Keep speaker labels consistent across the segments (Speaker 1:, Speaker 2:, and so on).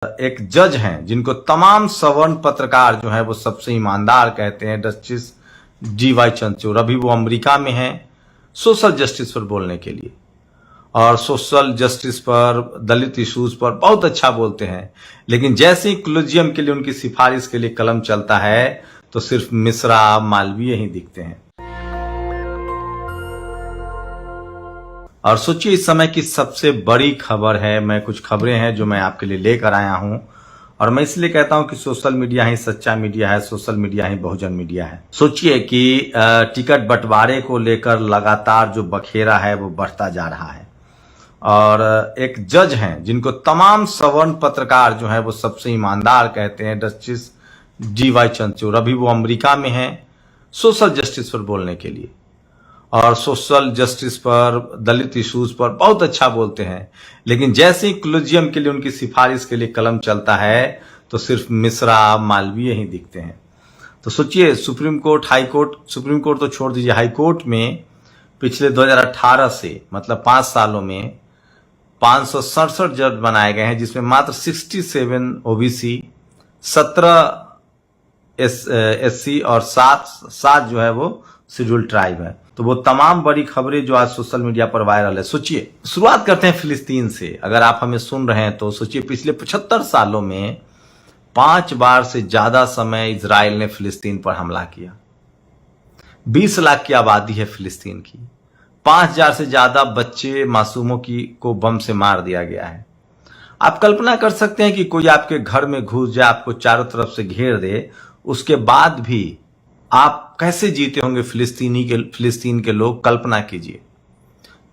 Speaker 1: एक जज हैं जिनको तमाम सवर्ण पत्रकार जो है वो सबसे ईमानदार कहते हैं, जस्टिस DY चंद्रचूड़। अभी वो अमेरिका में हैं सोशल जस्टिस पर बोलने के लिए, और सोशल जस्टिस पर, दलित इश्यूज पर बहुत अच्छा बोलते हैं। लेकिन जैसे ही कोलिजियम के लिए उनकी सिफारिश के लिए कलम चलता है तो सिर्फ मिश्रा, मालवीय ही दिखते हैं। और सोचिए इस समय की सबसे बड़ी खबर है, मैं कुछ खबरें हैं जो मैं आपके लिए लेकर आया हूं, और मैं इसलिए कहता हूं कि सोशल मीडिया ही सच्चा मीडिया है, सोशल मीडिया ही बहुजन मीडिया है। सोचिए कि टिकट बंटवारे को लेकर लगातार जो बखेरा है वो बढ़ता जा रहा है, और एक जज हैं जिनको तमाम सवर्ण पत्रकार जो है वो सबसे ईमानदार कहते हैं, जस्टिस DY चंद्रचूड़। अभी वो अमेरिका में हैं सोशल जस्टिस पर बोलने के लिए, और सोशल जस्टिस पर, दलित इश्यूज पर बहुत अच्छा बोलते हैं। लेकिन जैसे ही कोलिजियम के लिए उनकी सिफारिश के लिए कलम चलता है तो सिर्फ मिश्रा, मालवीय ही दिखते हैं। तो सोचिए supreme court, high court, supreme court तो छोड़ दीजिए, हाई कोर्ट में पिछले 2018 से मतलब 5 सालों में 567 जज बनाए गए हैं, जिसमें मात्र 67 OBC, 17 SC और 7 जो है वो शेड्यूल ट्राइब है। तो वो तमाम बड़ी खबरें जो आज सोशल मीडिया पर वायरल है। सोचिए, शुरुआत करते हैं फिलिस्तीन से। अगर आप हमें सुन रहे हैं तो सोचिए, पिछले 75 सालों में 5 बार से ज्यादा समय इजराइल ने फिलिस्तीन पर हमला किया। 20 लाख की आबादी है फिलिस्तीन की, 5000 से ज्यादा बच्चे, मासूमों को बम से मार दिया गया है। आप कल्पना कर सकते हैं कि कोई आपके घर में घुस जाए, आपको चारों तरफ से घेर दे, उसके बाद भी आप कैसे जीते होंगे फिलिस्तीन के लोग। कल्पना कीजिए,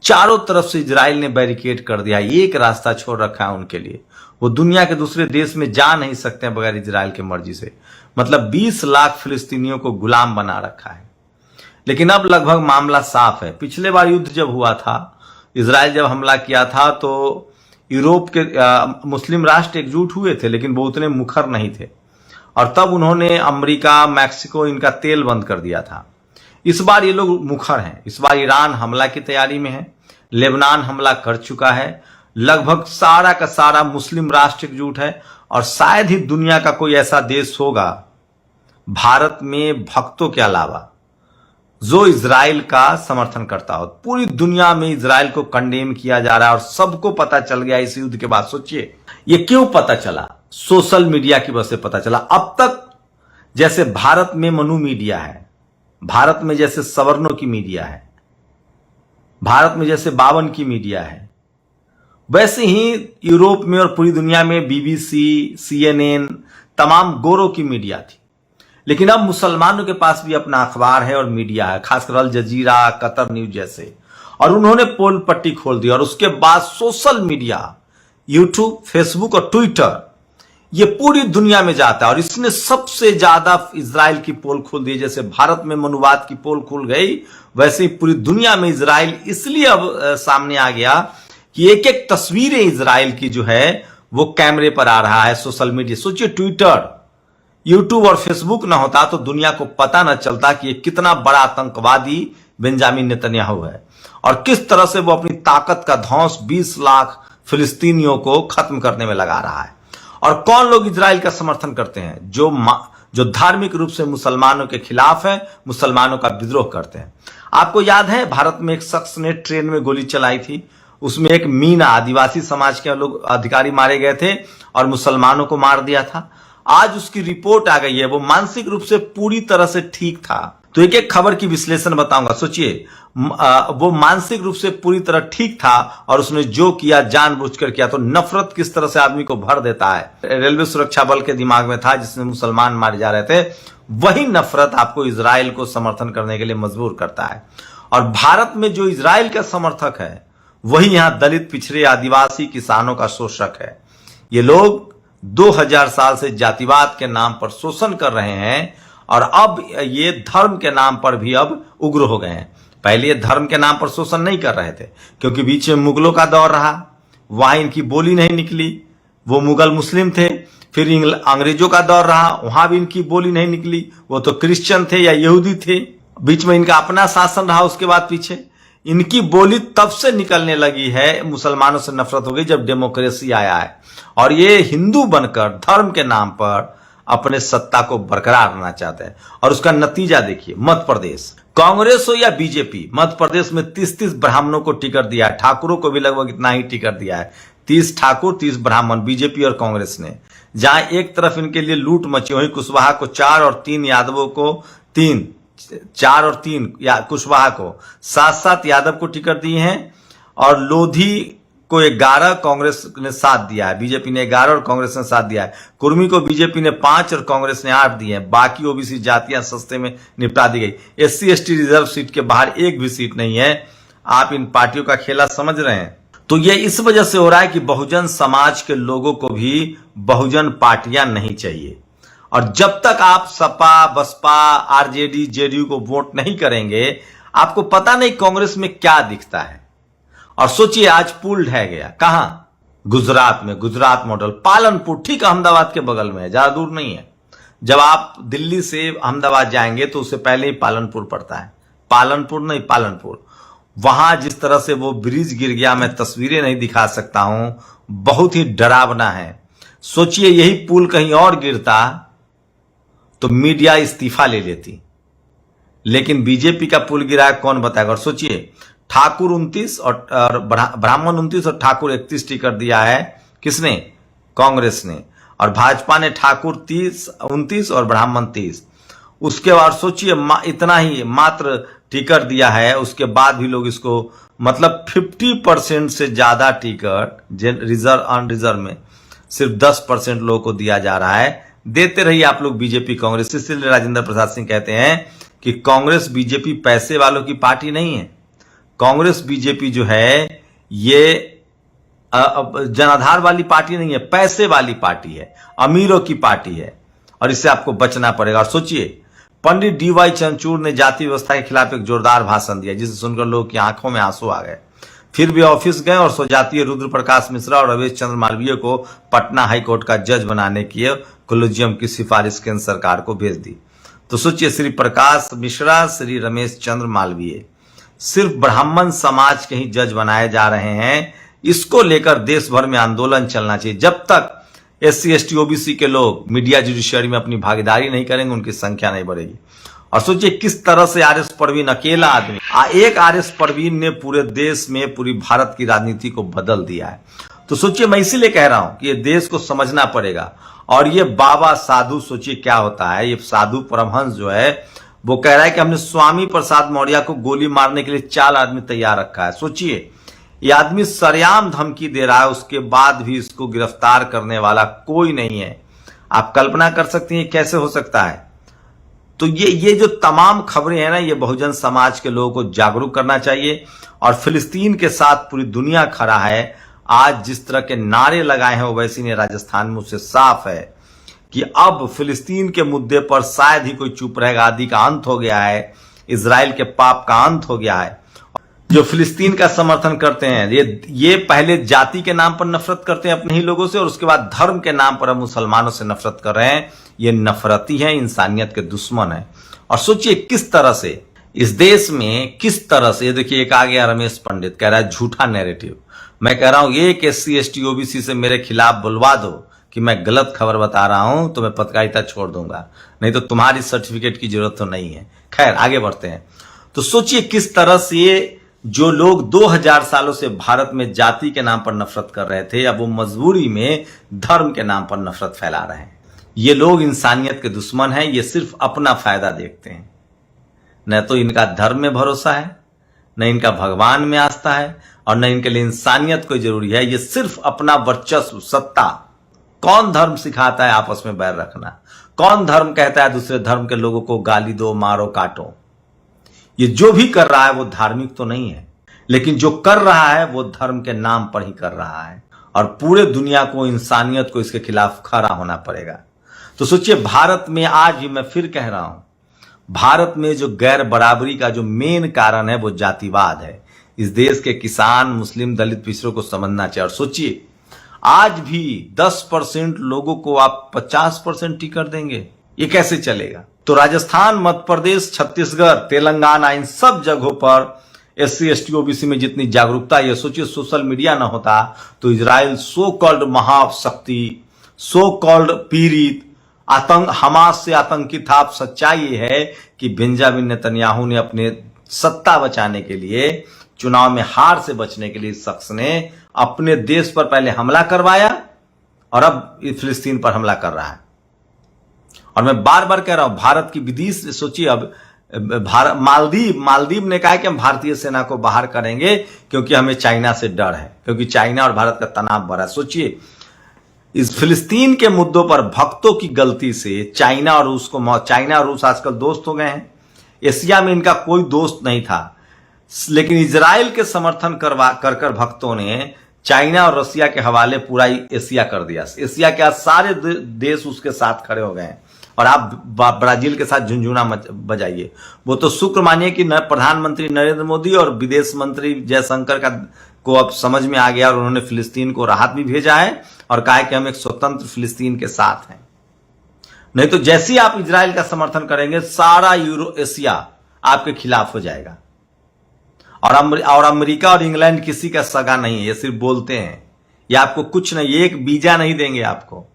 Speaker 1: चारों तरफ से इजराइल ने बैरिकेड कर दिया, एक रास्ता छोड़ रखा है उनके लिए। वो दुनिया के दूसरे देश में जा नहीं सकते हैं बगैर इजराइल के मर्जी से। मतलब 20 लाख फिलिस्तीनियों को गुलाम बना रखा है। लेकिन अब लगभग मामला साफ है। पिछले बार युद्ध जब हुआ था, इजराइल जब हमला किया था, तो यूरोप के मुस्लिम राष्ट्र एकजुट हुए थे, लेकिन वो उतने मुखर नहीं थे, और तब उन्होंने अमेरिका, मैक्सिको, इनका तेल बंद कर दिया था। इस बार ये लोग मुखर हैं। इस बार ईरान हमला की तैयारी में है, लेबनान हमला कर चुका है, लगभग सारा का सारा मुस्लिम राष्ट्र एकजुट है, और शायद ही दुनिया का कोई ऐसा देश होगा भारत में भक्तों के अलावा जो इजराइल का समर्थन करता हो। पूरी दुनिया में इजराइल को कंडेम किया जा रहा है, और सबको पता चल गया इस युद्ध के बाद। सोचिए ये क्यों पता चला? सोशल मीडिया की वजह से पता चला। अब तक जैसे भारत में मनु मीडिया है, भारत में जैसे सवर्णों की मीडिया है, भारत में जैसे 52 की मीडिया है, वैसे ही यूरोप में और पूरी दुनिया में BBC, CNN, तमाम गोरों की मीडिया थी। लेकिन अब मुसलमानों के पास भी अपना अखबार है और मीडिया है, खासकर अल जजीरा, कतर न्यूज जैसे, और उन्होंने पोल पट्टी खोल दी। और उसके बाद सोशल मीडिया, यूट्यूब, फेसबुक और ट्विटर, ये पूरी दुनिया में जाता है, और इसने सबसे ज्यादा इजराइल की पोल खोल दी। जैसे भारत में मनुवाद की पोल खुल गई, वैसे ही पूरी दुनिया में इजराइल इसलिए अब सामने आ गया कि एक एक तस्वीरें इजराइल की जो है वो कैमरे पर आ रहा है सोशल मीडिया। सोचिए, ट्विटर, यूट्यूब और फेसबुक ना होता तो दुनिया को पता ना चलता कि ये कितना बड़ा आतंकवादी बेंजामिन नेतन्याहू है, और किस तरह से वो अपनी ताकत का धौंस 20 लाख फिलिस्तीनियों को खत्म करने में लगा रहा है। और कौन लोग इजराइल का समर्थन करते हैं? जो धार्मिक रूप से मुसलमानों के खिलाफ है, मुसलमानों का विद्रोह करते हैं। आपको याद है भारत में एक शख्स ने ट्रेन में गोली चलाई थी, उसमें एक मीना, आदिवासी समाज के लोग अधिकारी मारे गए थे और मुसलमानों को मार दिया था। आज उसकी रिपोर्ट आ गई है, वो मानसिक रूप से पूरी तरह से ठीक था। तो एक एक खबर की विश्लेषण बताऊंगा। सोचिए, वो मानसिक रूप से पूरी तरह ठीक था, और उसने जो किया जानबूझकर किया। तो नफरत किस तरह से आदमी को भर देता है। रेलवे सुरक्षा बल के दिमाग में था, जिसमें मुसलमान मारे जा रहे थे, वही नफरत आपको इजराइल को समर्थन करने के लिए मजबूर करता है। और भारत में जो इजराइल का समर्थक है, वही यहां दलित, पिछड़े, आदिवासी, किसानों का शोषक है। ये लोग 2000 साल से जातिवाद के नाम पर शोषण कर रहे हैं, और अब ये धर्म के नाम पर भी अब उग्र हो गए हैं। पहले ये धर्म के नाम पर शोषण नहीं कर रहे थे, क्योंकि बीच में मुगलों का दौर रहा, वहां इनकी बोली नहीं निकली, वो मुगल मुस्लिम थे। फिर अंग्रेजों का दौर रहा, वहां भी इनकी बोली नहीं निकली, वो तो क्रिश्चियन थे या यहूदी थे। बीच में इनका अपना शासन रहा, उसके बाद पीछे इनकी बोली तब से निकलने लगी है, मुसलमानों से नफरत हो गई जब डेमोक्रेसी आया है, और ये हिंदू बनकर धर्म के नाम पर अपने सत्ता को बरकरार रखना चाहते हैं। और उसका नतीजा देखिए, मध्य प्रदेश, कांग्रेस हो या बीजेपी, मध्य प्रदेश में 30-30 ब्राह्मणों को टिकट दिया है, ठाकुरों को भी लगभग इतना ही टिकट दिया है, 30 ठाकुर 30 ब्राह्मण, बीजेपी और कांग्रेस ने। जहां एक तरफ इनके लिए लूट मची, वहीं कुशवाहा को 4 और 3 यादवों को 4 और 3 या कुशवाहा को 7-7 यादव को टिकट दिए हैं, और लोधी को 11 कांग्रेस ने 7 दिया है, बीजेपी ने 11 और कांग्रेस ने 7 दिया है। कुर्मी को बीजेपी ने 5 और कांग्रेस ने 8 दिए हैं। बाकी ओबीसी जातियां सस्ते में निपटा दी गई। एससी एसटी रिजर्व सीट के बाहर एक भी सीट नहीं है। आप इन पार्टियों का खेला समझ रहे हैं? तो ये इस वजह से हो रहा है कि बहुजन समाज के लोगों को भी बहुजन पार्टियां नहीं चाहिए, और जब तक आप सपा, बसपा, आरजेडी, जेडीयू को वोट नहीं करेंगे, आपको पता नहीं कांग्रेस में क्या दिखता है। और सोचिए, आज पुल ढह गया, कहां? गुजरात में, गुजरात मॉडल, पालनपुर, ठीक अहमदाबाद के बगल में है, ज्यादा दूर नहीं है। जब आप दिल्ली से अहमदाबाद जाएंगे तो उससे पहले ही पालनपुर पड़ता है, पालनपुर नहीं, पालनपुर। वहां जिस तरह से वो ब्रिज गिर गया, मैं तस्वीरें नहीं दिखा सकता हूं, बहुत ही डरावना है। सोचिए, यही पुल कहीं और गिरता तो मीडिया इस्तीफा ले लेती, लेकिन बीजेपी का पुल गिरा है, कौन बताएगा? और सोचिए, ठाकुर 29 और ब्राह्मण 29 और ठाकुर 31 टिकट दिया है, किसने? कांग्रेस ने। और भाजपा ने ठाकुर 29 और ब्राह्मण 30। उसके बाद सोचिए, इतना ही मात्र टिकट दिया है, उसके बाद भी लोग इसको, मतलब 50% से ज्यादा टिकट रिजर्व अनरिजर्व में सिर्फ 10% लोगों को दिया जा रहा है। देते रहिए आप लोग बीजेपी कांग्रेस। इसलिए राजेंद्र प्रसाद सिंह कहते हैं कि कांग्रेस बीजेपी पैसे वालों की पार्टी नहीं है। कांग्रेस बीजेपी जो है ये जनाधार वाली पार्टी नहीं है, पैसे वाली पार्टी है, अमीरों की पार्टी है, और इससे आपको बचना पड़ेगा। और सोचिए, पंडित डीवाई चंद्रचूड़ ने जाति व्यवस्था के खिलाफ एक जोरदार भाषण दिया, जिसे सुनकर लोगों की आंखों में आंसू आ गए। फिर भी ऑफिस गए और स्वजातीय रुद्र प्रकाश मिश्रा और रमेश चंद्र मालवीय को पटना हाईकोर्ट का जज बनाने की कोलेजियम की सिफारिश केंद्र सरकार को भेज दी। तो सोचिए, श्री प्रकाश मिश्रा, श्री रमेश चंद्र मालवीय सिर्फ ब्राह्मण समाज के ही जज बनाए जा रहे हैं। इसको लेकर देश भर में आंदोलन चलना चाहिए। जब तक एससी एसटी ओबीसी के लोग मीडिया जुडिशरी में अपनी भागीदारी नहीं करेंगे, उनकी संख्या नहीं बढ़ेगी। और सोचिए किस तरह से आरएस परवीन, अकेला आदमी, एक आरएस परवीन ने पूरे देश में, पूरी भारत की राजनीति को बदल दिया है। तो सोचिए, मैं इसीलिए कह रहा हूं कि ये देश को समझना पड़ेगा। और ये बाबा साधु, सोचिए क्या होता है। ये साधु परमहंस जो है वो कह रहा है कि हमने स्वामी प्रसाद मौर्य को गोली मारने के लिए 4 आदमी तैयार रखा है। सोचिए, ये आदमी सरेआम धमकी दे रहा है, उसके बाद भी इसको गिरफ्तार करने वाला कोई नहीं है। आप कल्पना कर सकते हैं कैसे हो सकता है? तो ये जो तमाम खबरें हैं ना, ये बहुजन समाज के लोगों को जागरूक करना चाहिए। और फिलिस्तीन के साथ पूरी दुनिया खड़ा है। आज जिस तरह के नारे लगाए हैं ओवैसी ने राजस्थान में, उससे साफ है कि अब फिलिस्तीन के मुद्दे पर शायद ही कोई चुप रहेगा। आदि का अंत हो गया है, इजराइल के पाप का अंत हो गया है। जो फिलिस्तीन का समर्थन करते हैं, ये पहले जाति के नाम पर नफरत करते हैं अपने ही लोगों से, और उसके बाद धर्म के नाम पर अब मुसलमानों से नफरत कर रहे हैं। ये नफरती है, इंसानियत के दुश्मन है। और सोचिए किस तरह से इस देश में, किस तरह से, देखिए एक आ गया रमेश पंडित, कह रहा है झूठा नैरेटिव। मैं कह रहा हूं, एक एससी एसटी ओबीसी से मेरे खिलाफ बुलवा दो कि मैं गलत खबर बता रहा हूं, तो मैं पत्रकारिता छोड़ दूंगा, नहीं तो तुम्हारी सर्टिफिकेट की जरूरत तो नहीं है। खैर, आगे बढ़ते हैं। तो सोचिए किस तरह से जो लोग 2000 सालों से भारत में जाति के नाम पर नफरत कर रहे थे, अब वो मजबूरी में धर्म के नाम पर नफरत फैला रहे हैं। ये लोग इंसानियत के दुश्मन हैं। ये सिर्फ अपना फायदा देखते हैं। न तो इनका धर्म में भरोसा है, न इनका भगवान में आस्था है, और न इनके लिए इंसानियत कोई जरूरी है। ये सिर्फ अपना वर्चस्व, सत्ता। कौन धर्म सिखाता है आपस में बैर रखना? कौन धर्म कहता है दूसरे धर्म के लोगों को गाली दो, मारो, काटो? ये जो भी कर रहा है वो धार्मिक तो नहीं है, लेकिन जो कर रहा है वो धर्म के नाम पर ही कर रहा है। और पूरे दुनिया को, इंसानियत को इसके खिलाफ खड़ा होना पड़ेगा। तो सोचिए, भारत में आज भी, मैं फिर कह रहा हूं, भारत में जो गैर बराबरी का जो मेन कारण है वो जातिवाद है। इस देश के किसान, मुस्लिम, दलित, पिछड़ों को समझना चाहिए। और सोचिए, आज भी 10% लोगों को आप 50% टिकट देंगे, ये कैसे चलेगा? तो राजस्थान, मध्य प्रदेश, छत्तीसगढ़, तेलंगाना, इन सब जगहों पर SC ST OBC में जितनी जागरूकता, ये सोचिए सोशल मीडिया ना होता तो इजराइल सो कॉल्ड महाशक्ति, सो कॉल्ड पीड़ित, आतंक, हमास से आतंकित था। अब सच्चाई ये है कि बेंजामिन नेतन्याहू ने अपने सत्ता बचाने के लिए, चुनाव में हार से बचने के लिए इस शख्स ने अपने देश पर पहले हमला करवाया और अब फिलिस्तीन पर हमला कर रहा है। और मैं बार बार कह रहा हूं, भारत की विदेश, सोचिए अब मालदीव ने कहा कि हम भारतीय सेना को बाहर करेंगे क्योंकि हमें चाइना से डर है, क्योंकि चाइना और भारत का तनाव बढ़ा। सोचिए इस फिलिस्तीन के मुद्दों पर भक्तों की गलती से चाइना और रूस आजकल दोस्त हो गए हैं। एशिया में इनका कोई दोस्त नहीं था, लेकिन इजराइल के समर्थन कर भक्तों ने चाइना और रसिया के हवाले पूरा एशिया कर दिया। एशिया के आज सारे देश उसके साथ खड़े हो गए हैं। और आप ब्राजील के साथ झुंझुना बजाइए। वो तो शुक्र मानिए कि प्रधानमंत्री नरेंद्र मोदी और विदेश मंत्री जयशंकर को अब समझ में आ गया और उन्होंने फिलिस्तीन को राहत भी भेजा है और कहा है कि हम एक स्वतंत्र फिलिस्तीन के साथ हैं। नहीं तो जैसे ही आप इजराइल का समर्थन करेंगे, सारा एशिया आपके खिलाफ हो जाएगा। और अमेरिका और इंग्लैंड किसी का सगा नहीं है, ये सिर्फ बोलते हैं। ये आपको कुछ नहीं, एक वीजा नहीं देंगे आपको।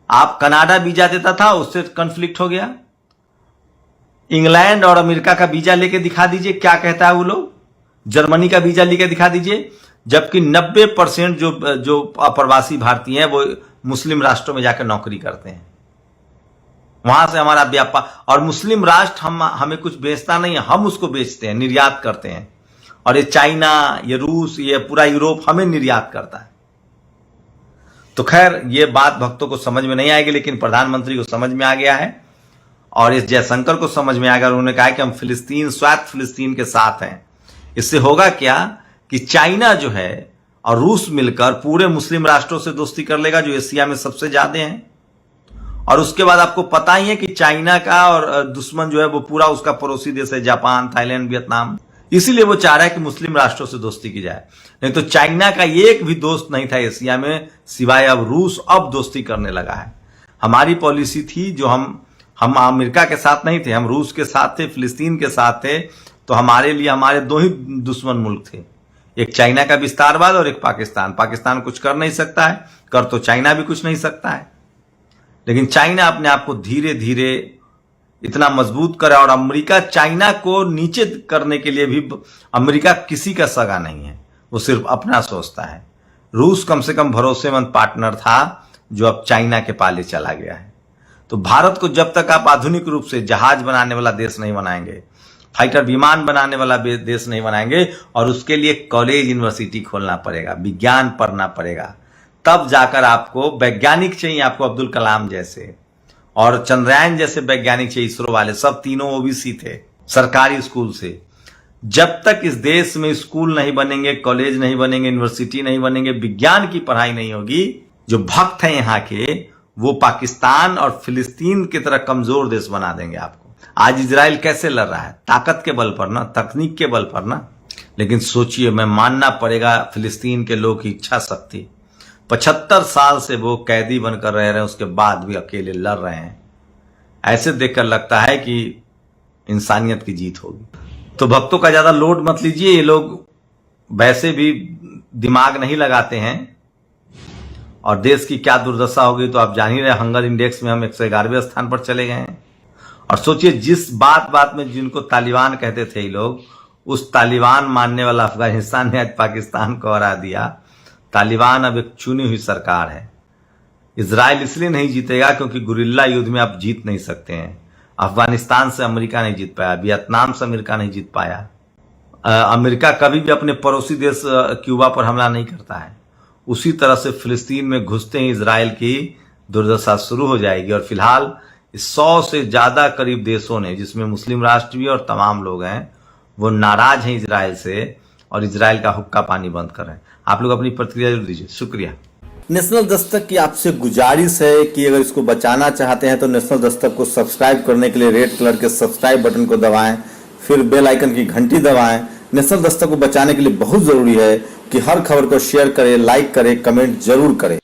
Speaker 1: आप कनाडा वीजा देता था, उससे कॉन्फ्लिक्ट हो गया। इंग्लैंड और अमेरिका का वीजा लेके दिखा दीजिए, क्या कहता है वो लोग। जर्मनी का वीजा लेके दिखा दीजिए, जबकि 90% जो अप्रवासी भारतीय हैं वो मुस्लिम राष्ट्रों में जाकर नौकरी करते हैं। वहां से हमारा व्यापार, और मुस्लिम राष्ट्र हमें कुछ बेचता नहीं है, हम उसको बेचते हैं, निर्यात करते हैं। और ये चाइना, ये रूस, ये पूरा यूरोप हमें निर्यात करता है। तो खैर ये बात भक्तों को समझ में नहीं आएगी, लेकिन प्रधानमंत्री को समझ में आ गया है और इस जयशंकर को समझ में आ गया। उन्होंने कहा कि हम फिलिस्तीन, स्वायत्त फिलिस्तीन के साथ हैं। इससे होगा क्या कि चाइना जो है और रूस मिलकर पूरे मुस्लिम राष्ट्रों से दोस्ती कर लेगा, जो एशिया में सबसे ज्यादा हैं। और उसके बाद आपको पता ही है कि चाइना का और दुश्मन जो है वो पूरा उसका पड़ोसी देश है, जापान, थाईलैंड, वियतनाम। इसीलिए वो चाह रहा है कि मुस्लिम राष्ट्रों से दोस्ती की जाए। नहीं तो चाइना का एक भी दोस्त नहीं था एशिया में, सिवाय अब रूस अब दोस्ती करने लगा है। हमारी पॉलिसी थी, जो हम अमेरिका के साथ नहीं थे, हम रूस के साथ थे, फिलिस्तीन के साथ थे। तो हमारे लिए हमारे दो ही दुश्मन मुल्क थे, एक चाइना का विस्तारवाद और एक पाकिस्तान। पाकिस्तान कुछ कर नहीं सकता है, कर तो चाइना भी कुछ नहीं सकता है। लेकिन चाइना अपने आप को धीरे धीरे इतना मजबूत करे, और अमेरिका चाइना को नीचे करने के लिए भी, अमेरिका किसी का सगा नहीं है, वो सिर्फ अपना सोचता है। रूस कम से कम भरोसेमंद पार्टनर था, जो अब चाइना के पाले चला गया है। तो भारत को जब तक आप आधुनिक रूप से जहाज बनाने वाला देश नहीं बनाएंगे, फाइटर विमान बनाने वाला देश नहीं बनाएंगे, और उसके लिए कॉलेज यूनिवर्सिटी खोलना पड़ेगा, विज्ञान पढ़ना पड़ेगा, तब जाकर आपको वैज्ञानिक चाहिए। आपको अब्दुल कलाम जैसे और चंद्रयान जैसे वैज्ञानिक चाहिए। इसरो वाले सब तीनों ओबीसी थे, सरकारी स्कूल से। जब तक इस देश में स्कूल नहीं बनेंगे, कॉलेज नहीं बनेंगे, यूनिवर्सिटी नहीं बनेंगे, विज्ञान की पढ़ाई नहीं होगी, जो भक्त हैं यहाँ के, वो पाकिस्तान और फिलिस्तीन की तरह कमजोर देश बना देंगे आपको। आज इजराइल कैसे लड़ रहा है? ताकत के बल पर ना, तकनीक के बल पर ना। लेकिन सोचिए, मैं मानना पड़ेगा फिलिस्तीन के लोग की इच्छा शक्ति। 75 साल से वो कैदी बनकर रह रहे हैं, उसके बाद भी अकेले लड़ रहे हैं। ऐसे देखकर लगता है कि इंसानियत की जीत होगी। तो भक्तों का ज्यादा लोड मत लीजिए, ये लोग वैसे भी दिमाग नहीं लगाते हैं। और देश की क्या दुर्दशा होगी तो आप जान ही रहे, हंगर इंडेक्स में हम 111वें स्थान पर चले गए हैं। और सोचिए, जिस बात में जिनको तालिबान कहते थे ये लोग, उस तालिबान मानने वाला अफगानिस्तान ने आज पाकिस्तान को हरा दिया। तालिबान अब एक चुनी हुई सरकार है। इजराइल इसलिए नहीं जीतेगा क्योंकि गुरिल्ला युद्ध में आप जीत नहीं सकते हैं। अफगानिस्तान से अमेरिका नहीं जीत पाया, वियतनाम से अमेरिका नहीं जीत पाया। अमेरिका कभी भी अपने पड़ोसी देश क्यूबा पर हमला नहीं करता है। उसी तरह से फिलिस्तीन में घुसते ही इजराइल की दुर्दशा शुरू हो जाएगी। और फिलहाल 100 से ज्यादा करीब देशों ने, जिसमें मुस्लिम राष्ट्र भी और तमाम लोग हैं, वो नाराज हैं इजराइल से और इजराइल का हुक्का पानी बंद कर रहे हैं। आप लोग अपनी प्रतिक्रिया जरूर दीजिए। शुक्रिया।
Speaker 2: नेशनल दस्तक की आपसे गुजारिश है कि अगर इसको बचाना चाहते हैं तो नेशनल दस्तक को सब्सक्राइब करने के लिए रेड कलर के सब्सक्राइब बटन को दबाएं, फिर बेल आइकन की घंटी दबाएं। नेशनल दस्तक को बचाने के लिए बहुत जरूरी है कि हर खबर को शेयर करें, लाइक करें, कमेंट जरूर करें।